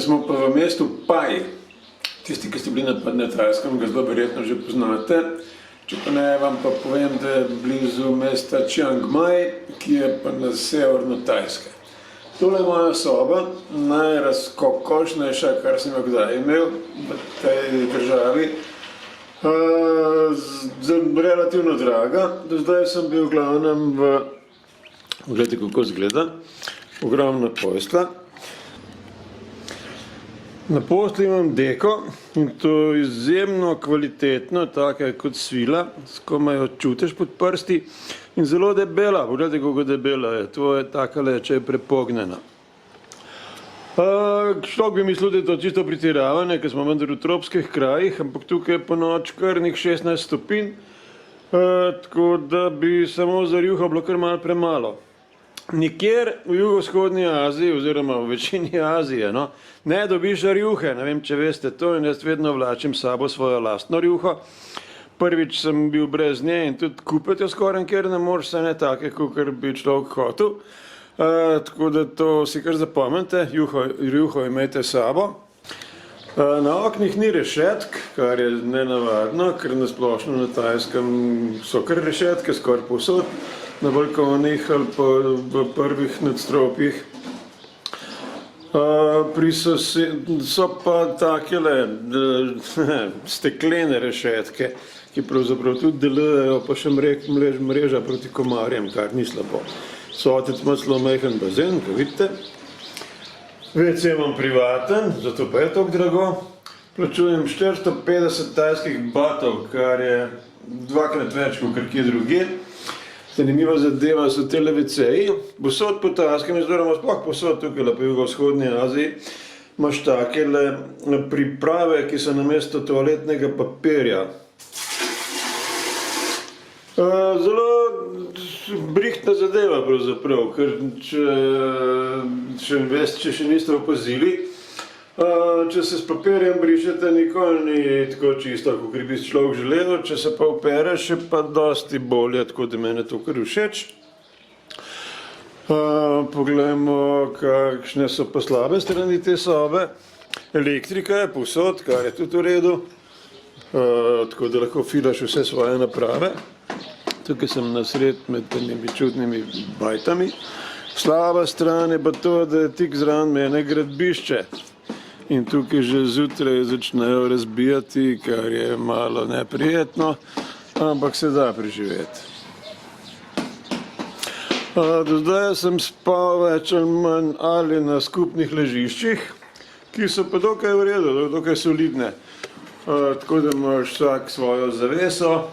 smo pa v mestu Pai. Tisti, ki ste bili na Tajskem, ga zelo verjetno že poznate. Če pa ne, vam pa povem, da je blizu mesta Chiang Mai, ki je pa na severno Tajske. Tole je moja soba, najrazkokošnejša, kar sem jo kdaj imel v tej državi. Relativno draga. Do zdaj sem bil v glavnem Gledajte, kako izgleda. Ogromna postelja. Na postelji imam deko in to izjemno kvalitetno, tako kot svila, komaj jo čutiš pod prsti in zelo debela. Pogledajte, kako debela je. To je takale, če je prepognjena. Človek bi mislil, da je to čisto pretiravanje, ker smo vendar v tropskih krajih, ampak tukaj je po noč kar 16 stopinj, tako da bi samo za rjuho bilo kar malo premalo. Nikjer v jugovzhodni Aziji, oziroma v večini Azije, ne dobiš rjuhe. Ne vem, če veste to, in jaz vedno vlačim s sabo svojo lastno rjuho. Prvič sem bil brez nje in tudi kupiti jo skoraj nikjer ne moreš, se ne take, kot bi človek hotel. Tako da to si kar zapomnite, rjuho imejte s sabo. Na oknih ni rešetk, kar je nenavadno, ker na splošno na Tajskem so kar rešetke, skoraj povsod, na balkonih ali pa v prvih nadstropjih. So pa takele steklene rešetke, ki pravzaprav tudi delujejo, pa še mreža proti komarjem, kar ni slabo. Sotec ima celo majhen bazen, ko vidite. WC imam privaten, zato pa je toliko drago. Plačujem 450 tajskih batov, kar je dvakrat več kot kje drugje. Zanimiva zadeva so tele WC-ji. Posod po Tajskem, oziroma sploh posod tukaj po jugovzhodni Aziji, imaš takele priprave, ki so namesto toaletnega papirja. Zelo brihtna zadeva pravzaprav, ker če še niste opazili, če se s papirjem brišete, nikoli ni tako čisto, kot bi človek želel, če se pa opereš, je pa dosti bolje, tako da meni to kar všeč. Poglejmo, kakšne so pa slabe strani te sobe. Elektrika je povsod, kar je tudi v redu, tako da lahko filaš vse svoje naprave. Tukaj sem nasred med temi čudnimi bajtami. Slaba stran je pa to, da je tik zraven mene gradbišče. In tukaj že zjutraj začnejo razbijati, kar je malo neprijetno, ampak se da preživeti. Do zdaj sem spal več ali manj ali na skupnih ležiščih, ki so pa dokaj v redu, dokaj solidne. Tako da imaš vsak svojo zaveso.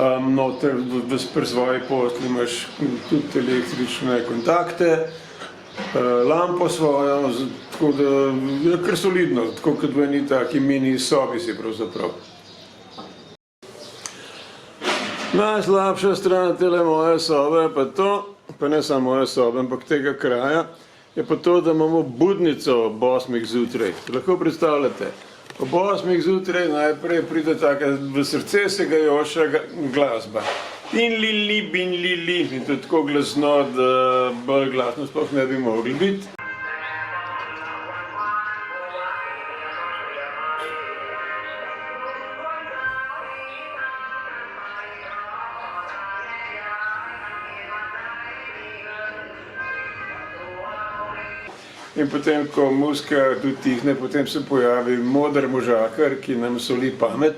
Noter pri svoji postelji imaš tudi električne kontakte, lampo svojo, tako da je kar solidno, tako kot v eni taki mini sobi si pravzaprav. Najslabša stran tele moje sobe je pa to, pa ne samo moje sobe, ampak tega kraja, je pa to, da imamo budnico ob 8 zjutraj. Lahko predstavljate. Ob 8 zjutraj najprej pride taka v srce segajoča glasba. In lili, bin lili, in to je tako glasno, da bolj glasno sploh ne bi mogli biti. In potem, ko muzika tudi tihne, potem se pojavi moder možakar, ki nam soli pamet.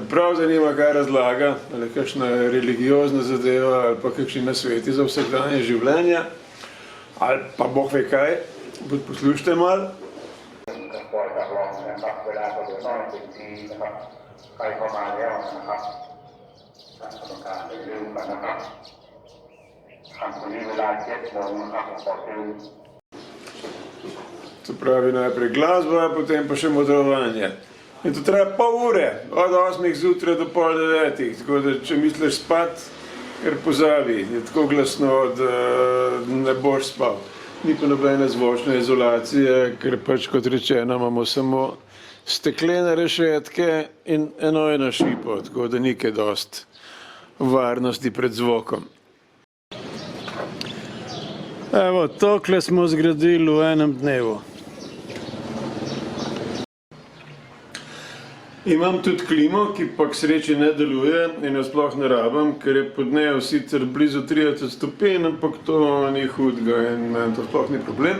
Prav zanima, kaj razlaga, ali kakšna religiozna zadeva, ali pa kakšni nasveti za vsakdanje življenje, ali pa boh ve kaj. Poslušajte malo. Se pravi najprej glasba, potem pa še modrovanje. In to traja pol ure, od 8 zjutraj do pol 9, tako da če misliš spat, ker pozabi, je tako glasno, da ne boš spal. Ni pa nobene zvočne izolacije, ker pač kot rečeno imamo samo steklene rešetke in eno šipo, tako da ni kaj dosti varnosti pred zvokom. Evo, tokle smo zgradili v enem dnevu. Imam tudi klimo, ki pa k sreči ne deluje in jo sploh ne rabim, ker je pod nejo sicer blizu 30 stopinj, ampak to ni hudega in meni to sploh ni problem.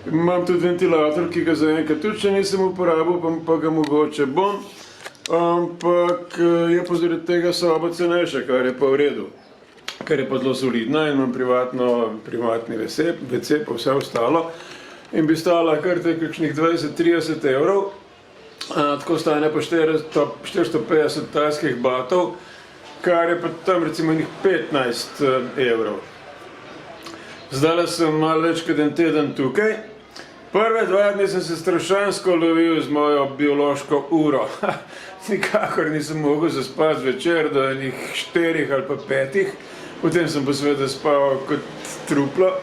Imam tudi ventilator, ki ga zaenkrat tudi še nisem uporabil, pa ga mogoče bom, ampak je pa zaradi tega soba cenejša, kar je pa v redu. Ker je pa zelo solidna in imam privatni WC, pa vse ostalo. In bi stala kar kakšnih 20-30 evrov. Tako stane pa 450 tajskih batov, kar je pa tam recimo 15 evrov. Zdajle sem malo več kot en teden tukaj. Prve 2 dni sem se strašansko lovil z mojo biološko uro. Nikakor nisem mogel zaspati zvečer do enih 4 ali pa 5. Potem sem pa seveda spal kot truplo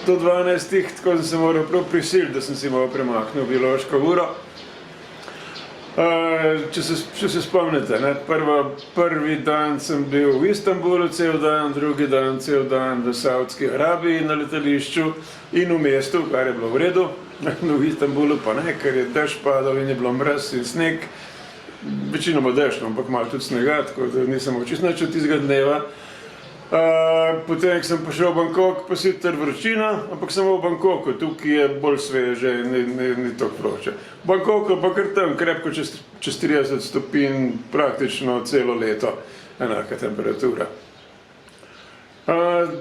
do 12, tako da sem moral prav prisiliti, da sem si malo premaknil biološko uro. Če se spomnite, prvi dan sem bil v Istanbulu cel dan, drugi dan cel dan v Saudski Arabiji na letališču in v mestu, kar je bilo v redu. V Istanbulu pa ne, ker je dež padal in je bilo mraz in sneg. Večinoma dež, ampak malo tudi snega, tako da nisem čisto nič od tistega dneva. Potem sem prišel v Bangkok, pa sicer vročina, ampak samo v Bangkoku, tukaj je bolj sveže, ni tako vroče. V Bangkoku pa kar tam krepko čez 30 stopinj praktično celo leto, enaka temperatura.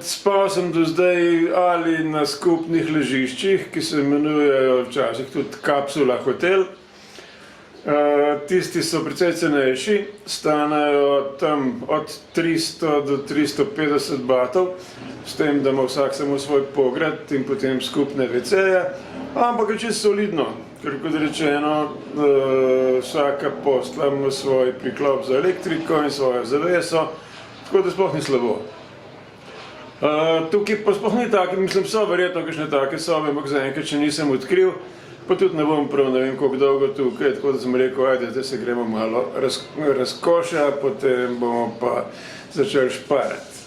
Spal sem do zdaj ali na skupnih ležiščih, ki se imenujejo včasih tudi kapsula hotel. Tisti so precej cenejši, stanejo tam od 300 do 350 batov, s tem, da ima vsak samo svoj pograd in potem skupne WC-je, ampak je čisto solidno, ker kot rečeno, vsaka postelja ima svoj priklop za elektriko in svojo zaveso, tako da sploh ni slabo. Tukaj pa sploh ni take, mislim, so verjetno kakšne take sobe, ampak zaenkrat še nisem odkril. Pa tudi ne bom prav ne vem koliko dolgo tukaj, tako da sem rekel, ajde, zdaj se gremo malo razkošati, potem bomo pa začeli šparati.